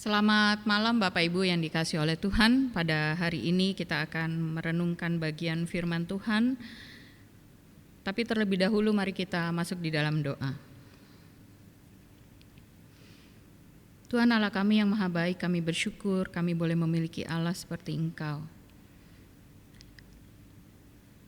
Selamat malam Bapak Ibu yang dikasihi oleh Tuhan. Pada hari ini kita akan merenungkan bagian firman Tuhan. Tapi terlebih dahulu mari kita masuk di dalam doa. Tuhan Allah kami yang maha baik, kami bersyukur kami boleh memiliki Allah seperti Engkau.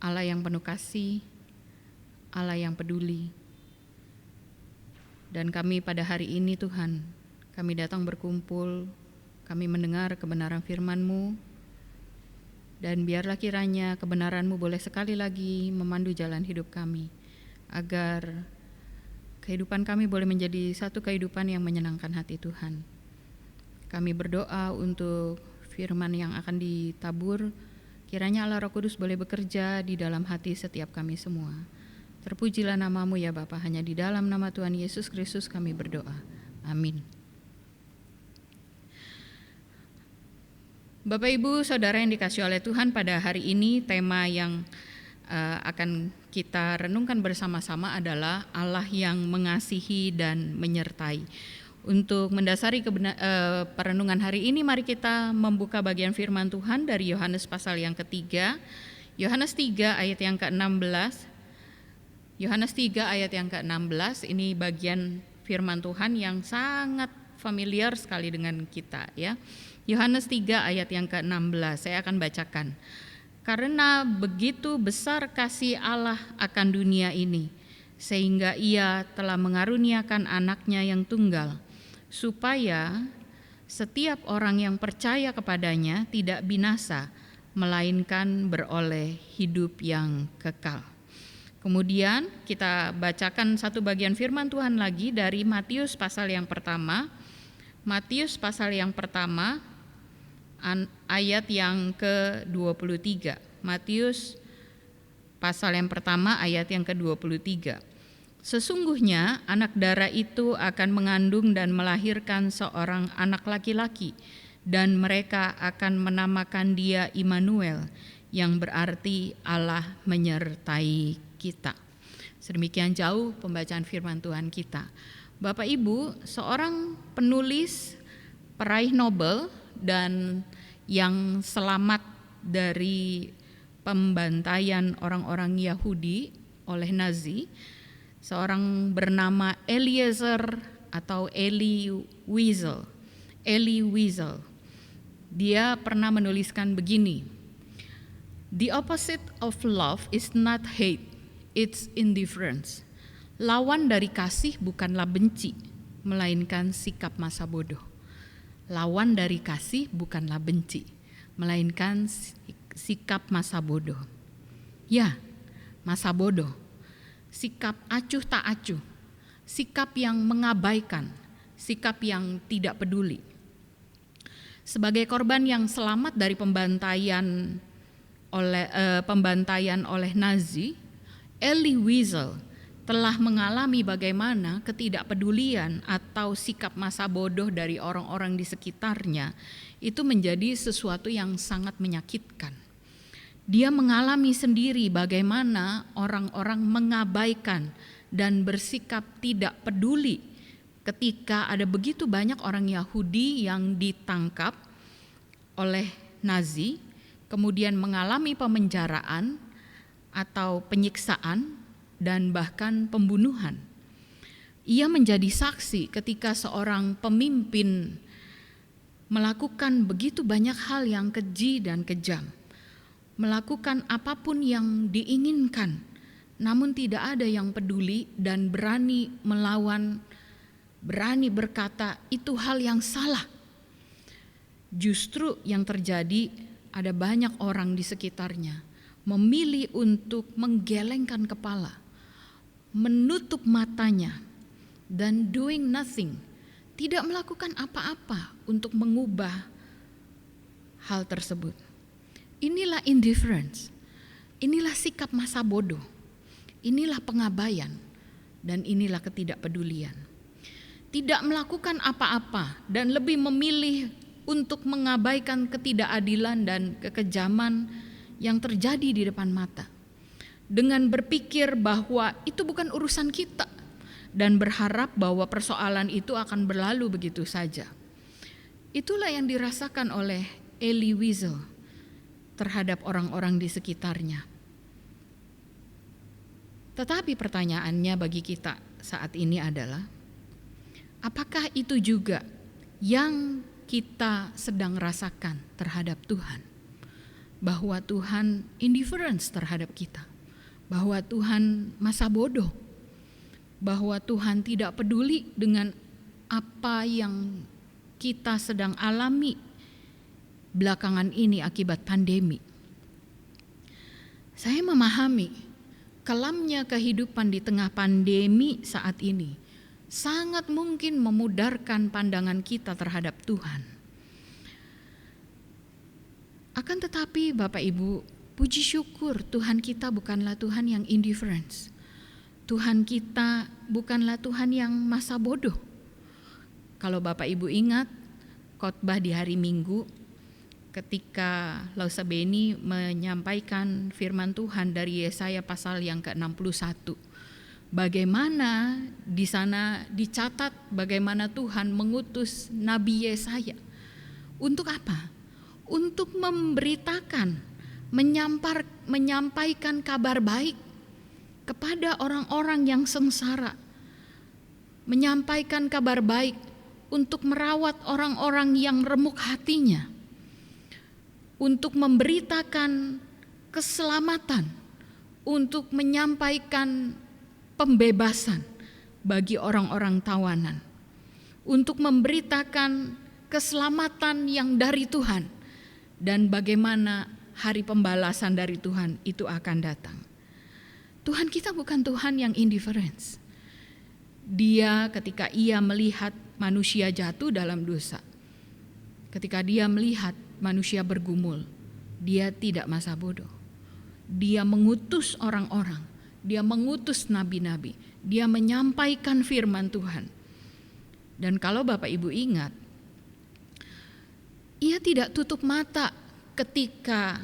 Allah yang penuh kasih, Allah yang peduli. Dan kami pada hari ini Tuhan, kami datang berkumpul, kami mendengar kebenaran firman-Mu, dan biarlah kiranya kebenaran-Mu boleh sekali lagi memandu jalan hidup kami, agar kehidupan kami boleh menjadi satu kehidupan yang menyenangkan hati Tuhan. Kami berdoa untuk firman yang akan ditabur, kiranya Allah Roh Kudus boleh bekerja di dalam hati setiap kami semua. Terpujilah nama-Mu ya Bapa, hanya di dalam nama Tuhan Yesus Kristus kami berdoa. Amin. Bapak Ibu Saudara yang dikasihi oleh Tuhan, pada hari ini tema yang akan kita renungkan bersama-sama adalah Allah yang mengasihi dan menyertai. Untuk mendasari perenungan hari ini, mari kita membuka bagian firman Tuhan dari Yohanes pasal yang ketiga, Yohanes 3 ayat yang ke-16. Yohanes 3 ayat yang ke-16, ini bagian firman Tuhan yang sangat familiar sekali dengan kita ya. Yohanes 3 ayat yang ke-16, saya akan bacakan. Karena begitu besar kasih Allah akan dunia ini, sehingga Ia telah mengaruniakan anaknya yang tunggal, supaya setiap orang yang percaya kepadanya tidak binasa, melainkan beroleh hidup yang kekal. Kemudian kita bacakan satu bagian firman Tuhan lagi dari Matius pasal yang pertama. Matius pasal yang pertama ayat yang ke-23. Matius pasal yang pertama ayat yang ke-23. Sesungguhnya anak darah itu akan mengandung dan melahirkan seorang anak laki-laki, dan mereka akan menamakan dia Immanuel, yang berarti Allah menyertai kita. Sedemikian jauh pembacaan firman Tuhan kita. Bapak Ibu, seorang penulis peraih Nobel dan yang selamat dari pembantaian orang-orang Yahudi oleh Nazi, seorang bernama Eliezer atau Elie Wiesel. Dia pernah menuliskan begini: The opposite of love is not hate, it's indifference. Lawan dari kasih bukanlah benci, melainkan sikap masa bodoh. Lawan dari kasih bukanlah benci, melainkan sikap masa bodoh. Ya, masa bodoh. Sikap acuh tak acuh, sikap yang mengabaikan, sikap yang tidak peduli. Sebagai korban yang selamat dari pembantaian oleh Nazi, Elie Wiesel telah mengalami bagaimana ketidakpedulian atau sikap masa bodoh dari orang-orang di sekitarnya itu menjadi sesuatu yang sangat menyakitkan. Dia mengalami sendiri bagaimana orang-orang mengabaikan dan bersikap tidak peduli ketika ada begitu banyak orang Yahudi yang ditangkap oleh Nazi, kemudian mengalami pemenjaraan atau penyiksaan dan bahkan pembunuhan. Ia menjadi saksi ketika seorang pemimpin melakukan begitu banyak hal yang keji dan kejam, melakukan apapun yang diinginkan, namun tidak ada yang peduli dan berani melawan, berani berkata itu hal yang salah. Justru yang terjadi, ada banyak orang di sekitarnya memilih untuk menggelengkan kepala, menutup matanya, dan doing nothing, tidak melakukan apa-apa untuk mengubah hal tersebut. Inilah indifference, inilah sikap masa bodoh, inilah pengabaian, dan inilah ketidakpedulian. Tidak melakukan apa-apa dan lebih memilih untuk mengabaikan ketidakadilan dan kekejaman yang terjadi di depan mata, dengan berpikir bahwa itu bukan urusan kita dan berharap bahwa persoalan itu akan berlalu begitu saja. Itulah yang dirasakan oleh Elie Wiesel terhadap orang-orang di sekitarnya. Tetapi pertanyaannya bagi kita saat ini adalah, apakah itu juga yang kita sedang rasakan terhadap Tuhan? Bahwa Tuhan indifference terhadap kita, bahwa Tuhan masa bodoh, bahwa Tuhan tidak peduli dengan apa yang kita sedang alami belakangan ini akibat pandemi. Saya memahami kelamnya kehidupan di tengah pandemi saat ini sangat mungkin memudarkan pandangan kita terhadap Tuhan. Akan tetapi Bapak Ibu, puji syukur Tuhan kita bukanlah Tuhan yang indifference. Tuhan kita bukanlah Tuhan yang masa bodoh. Kalau Bapak Ibu ingat khotbah di hari Minggu ketika Lausa Beni menyampaikan firman Tuhan dari Yesaya pasal yang ke-61. Bagaimana di sana dicatat bagaimana Tuhan mengutus Nabi Yesaya. Untuk apa? Untuk memberitakan, menyampaikan kabar baik kepada orang-orang yang sengsara. Menyampaikan kabar baik untuk merawat orang-orang yang remuk hatinya. Untuk memberitakan keselamatan, untuk menyampaikan pembebasan bagi orang-orang tawanan, untuk memberitakan keselamatan yang dari Tuhan, dan bagaimana hari pembalasan dari Tuhan itu akan datang. Tuhan kita bukan Tuhan yang indifference. Dia ketika ia melihat manusia jatuh dalam dosa, ketika dia melihat manusia bergumul, dia tidak masa bodoh. Dia mengutus orang-orang, dia mengutus nabi-nabi, dia menyampaikan firman Tuhan. Dan kalau Bapak Ibu ingat, ia tidak tutup mata ketika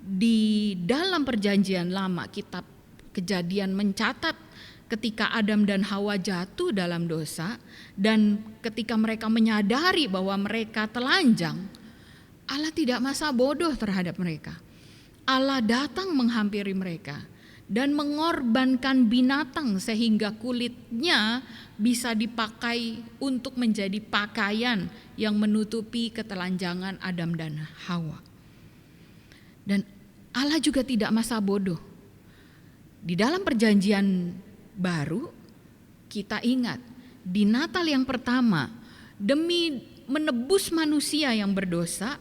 di dalam perjanjian lama kitab Kejadian mencatat ketika Adam dan Hawa jatuh dalam dosa dan ketika mereka menyadari bahwa mereka telanjang, Allah tidak masa bodoh terhadap mereka. Allah datang menghampiri mereka dan mengorbankan binatang sehingga kulitnya bisa dipakai untuk menjadi pakaian yang menutupi ketelanjangan Adam dan Hawa. Dan Allah juga tidak masa bodoh. Di dalam perjanjian baru kita ingat di Natal yang pertama, demi menebus manusia yang berdosa,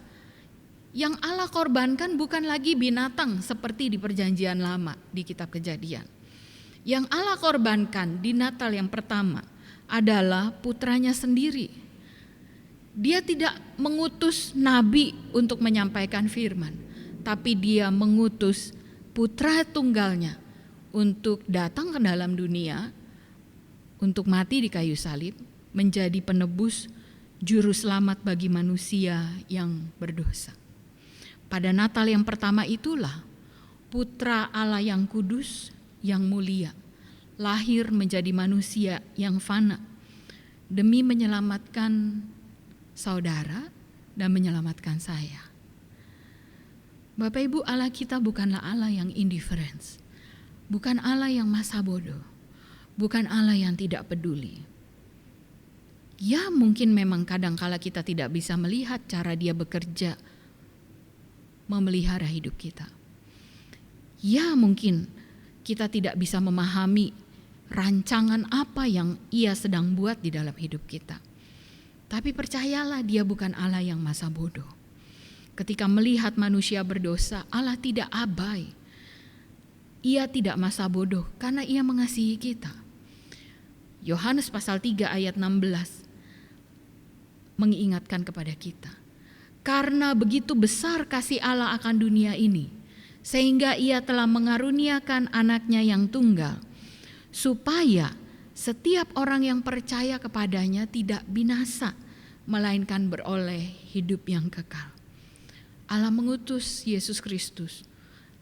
yang Allah korbankan bukan lagi binatang seperti di perjanjian lama di kitab Kejadian. Yang Allah korbankan di Natal yang pertama adalah putranya sendiri. Dia tidak mengutus nabi untuk menyampaikan firman, tapi dia mengutus putra tunggalnya untuk datang ke dalam dunia, untuk mati di kayu salib, menjadi penebus juru selamat bagi manusia yang berdosa. Pada Natal yang pertama itulah Putra Allah yang kudus, yang mulia, lahir menjadi manusia yang fana demi menyelamatkan saudara dan menyelamatkan saya. Bapak Ibu, Allah kita bukanlah Allah yang indifference, bukan Allah yang masa bodoh, bukan Allah yang tidak peduli. Ya mungkin memang kadangkala kita tidak bisa melihat cara dia bekerja memelihara hidup kita. Ya mungkin kita tidak bisa memahami rancangan apa yang ia sedang buat di dalam hidup kita. Tapi percayalah, dia bukan Allah yang masa bodoh. Ketika melihat manusia berdosa, Allah tidak abai. Ia tidak masa bodoh karena ia mengasihi kita. Yohanes pasal 3 ayat 16 mengingatkan kepada kita. Karena begitu besar kasih Allah akan dunia ini, sehingga ia telah mengaruniakan anaknya yang tunggal, supaya setiap orang yang percaya kepadanya tidak binasa, melainkan beroleh hidup yang kekal. Allah mengutus Yesus Kristus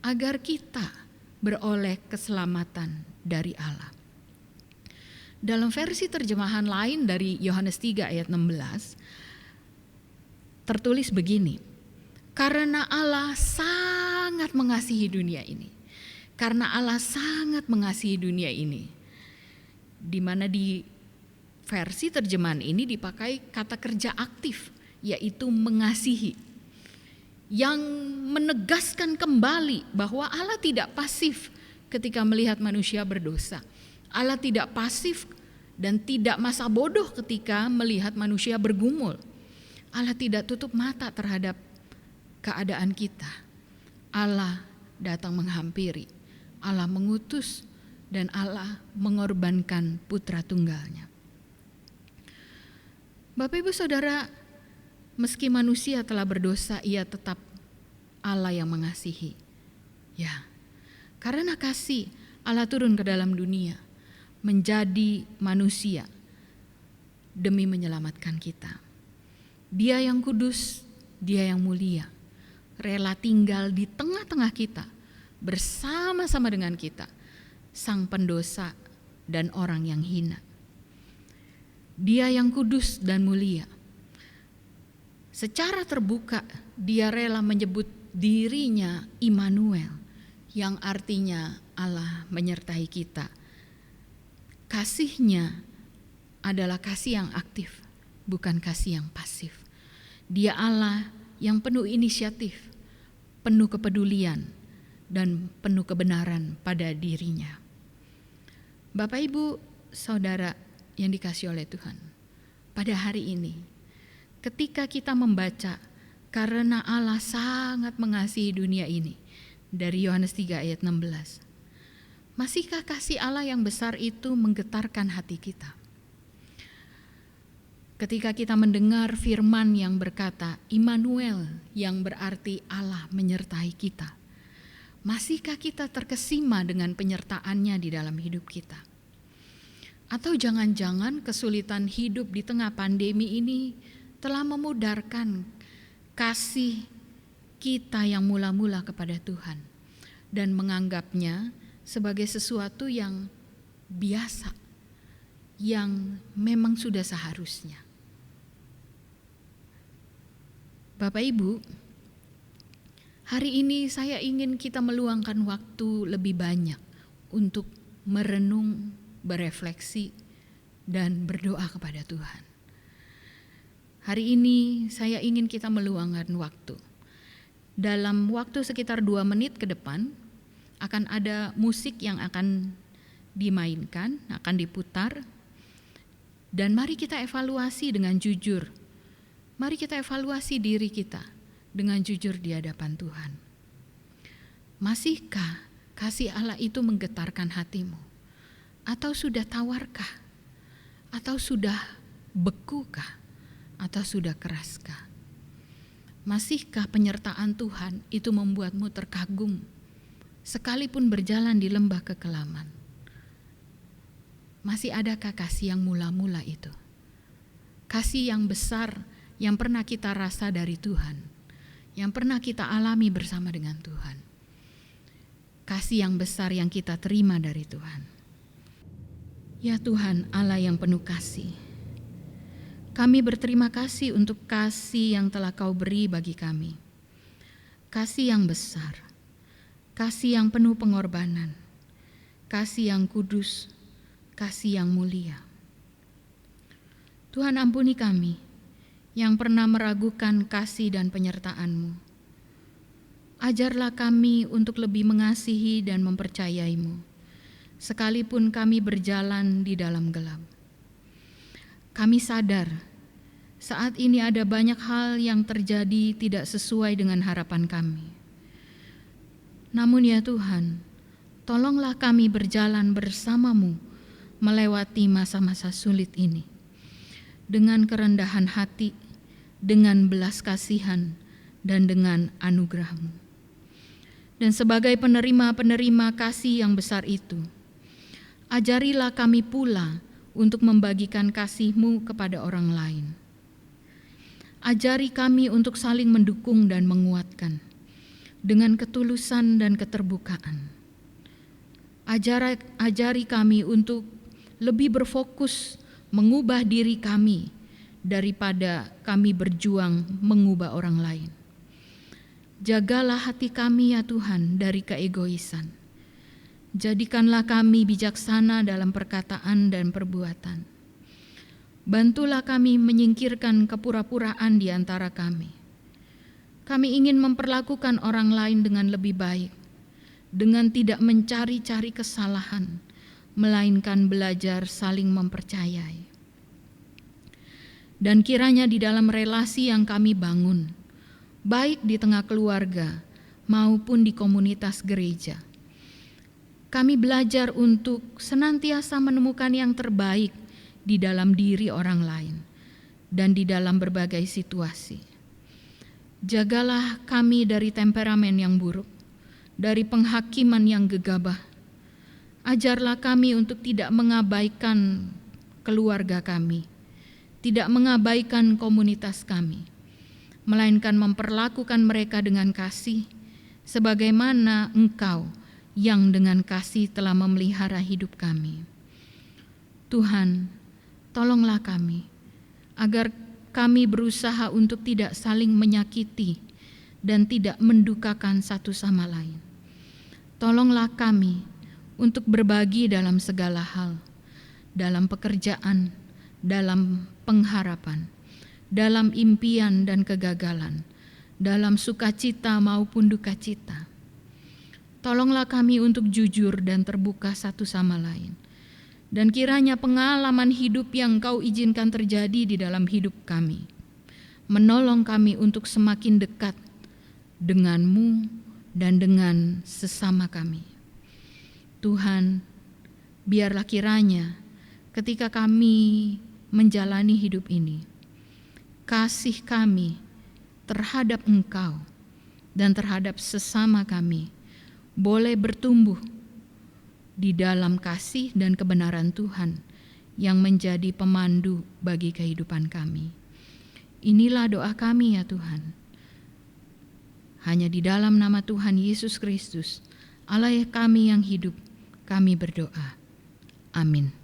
agar kita beroleh keselamatan dari Allah. Dalam versi terjemahan lain dari Yohanes 3 ayat 16, tertulis begini, karena Allah sangat mengasihi dunia ini. Karena Allah sangat mengasihi dunia ini. Di mana di versi terjemahan ini dipakai kata kerja aktif, yaitu mengasihi. Yang menegaskan kembali bahwa Allah tidak pasif ketika melihat manusia berdosa. Allah tidak pasif dan tidak masa bodoh ketika melihat manusia bergumul. Allah tidak tutup mata terhadap keadaan kita. Allah datang menghampiri, Allah mengutus, dan Allah mengorbankan putra tunggalnya. Bapak Ibu Saudara, meski manusia telah berdosa, ia tetap Allah yang mengasihi. Ya, karena kasih Allah turun ke dalam dunia, menjadi manusia demi menyelamatkan kita. Dia yang kudus, Dia yang mulia, rela tinggal di tengah-tengah kita, bersama-sama dengan kita, sang pendosa dan orang yang hina. Dia yang kudus dan mulia. Secara terbuka Dia rela menyebut dirinya Immanuel, yang artinya Allah menyertai kita. Kasih-Nya adalah kasih yang aktif, bukan kasih yang pasif. Dia Allah yang penuh inisiatif, penuh kepedulian, dan penuh kebenaran pada dirinya. Bapak Ibu Saudara yang dikasihi oleh Tuhan, pada hari ini ketika kita membaca karena Allah sangat mengasihi dunia ini dari Yohanes 3 ayat 16, masihkah kasih Allah yang besar itu menggetarkan hati kita? Ketika kita mendengar firman yang berkata Immanuel, yang berarti Allah menyertai kita, masihkah kita terkesima dengan penyertaannya di dalam hidup kita? Atau jangan-jangan kesulitan hidup di tengah pandemi ini telah memudarkan kasih kita yang mula-mula kepada Tuhan dan menganggapnya sebagai sesuatu yang biasa, yang memang sudah seharusnya. Bapak Ibu, hari ini saya ingin kita meluangkan waktu lebih banyak untuk merenung, berefleksi, dan berdoa kepada Tuhan. Hari ini saya ingin kita meluangkan waktu. Dalam waktu sekitar 2 menit ke depan akan ada musik yang akan dimainkan, akan diputar. Dan mari kita evaluasi dengan jujur. Mari kita evaluasi diri kita dengan jujur di hadapan Tuhan. Masihkah kasih Allah itu menggetarkan hatimu? Atau sudah tawarkah? Atau sudah bekukah? Atau sudah keraskah? Masihkah penyertaan Tuhan itu membuatmu terkagum sekalipun berjalan di lembah kekelaman? Masih adakah kasih yang mula-mula itu? Kasih yang besar yang pernah kita rasa dari Tuhan, yang pernah kita alami bersama dengan Tuhan. Kasih yang besar yang kita terima dari Tuhan. Ya Tuhan, Allah yang penuh kasih, kami berterima kasih untuk kasih yang telah Kau beri bagi kami. Kasih yang besar, kasih yang penuh pengorbanan, kasih yang kudus, kasih yang mulia. Tuhan, ampuni kami yang pernah meragukan kasih dan penyertaan-Mu. Ajarlah kami untuk lebih mengasihi dan mempercayai-Mu, sekalipun kami berjalan di dalam gelap. Kami sadar saat ini ada banyak hal yang terjadi tidak sesuai dengan harapan kami. Namun ya Tuhan, tolonglah kami berjalan bersama-Mu melewati masa-masa sulit ini dengan kerendahan hati, dengan belas kasihan, dan dengan anugerah-Mu. Dan sebagai penerima-penerima kasih yang besar itu, ajarilah kami pula untuk membagikan kasih-Mu kepada orang lain. Ajari kami untuk saling mendukung dan menguatkan dengan ketulusan dan keterbukaan. Ajari kami untuk lebih berfokus mengubah diri kami daripada kami berjuang mengubah orang lain. Jagalah hati kami ya Tuhan dari keegoisan. Jadikanlah kami bijaksana dalam perkataan dan perbuatan. Bantulah kami menyingkirkan kepura-puraan di antara kami. Kami ingin memperlakukan orang lain dengan lebih baik, dengan tidak mencari-cari kesalahan, melainkan belajar saling mempercayai. Dan kiranya di dalam relasi yang kami bangun, baik di tengah keluarga maupun di komunitas gereja, kami belajar untuk senantiasa menemukan yang terbaik di dalam diri orang lain dan di dalam berbagai situasi. Jagalah kami dari temperamen yang buruk, dari penghakiman yang gegabah. Ajarlah kami untuk tidak mengabaikan keluarga kami, tidak mengabaikan komunitas kami, melainkan memperlakukan mereka dengan kasih, sebagaimana Engkau yang dengan kasih telah memelihara hidup kami. Tuhan, tolonglah kami, agar kami berusaha untuk tidak saling menyakiti dan tidak mendukakan satu sama lain. Tolonglah kami untuk berbagi dalam segala hal, dalam pekerjaan, dalam pengharapan, dalam impian dan kegagalan, dalam sukacita maupun dukacita. Tolonglah kami untuk jujur dan terbuka satu sama lain. Dan kiranya pengalaman hidup yang Kau izinkan terjadi di dalam hidup kami menolong kami untuk semakin dekat dengan-Mu dan dengan sesama kami. Tuhan, biarlah kiranya ketika kami menjalani hidup ini, kasih kami terhadap Engkau dan terhadap sesama kami boleh bertumbuh di dalam kasih dan kebenaran Tuhan yang menjadi pemandu bagi kehidupan kami. Inilah doa kami ya Tuhan. Hanya di dalam nama Tuhan Yesus Kristus, Allah kami yang hidup, kami berdoa. Amin.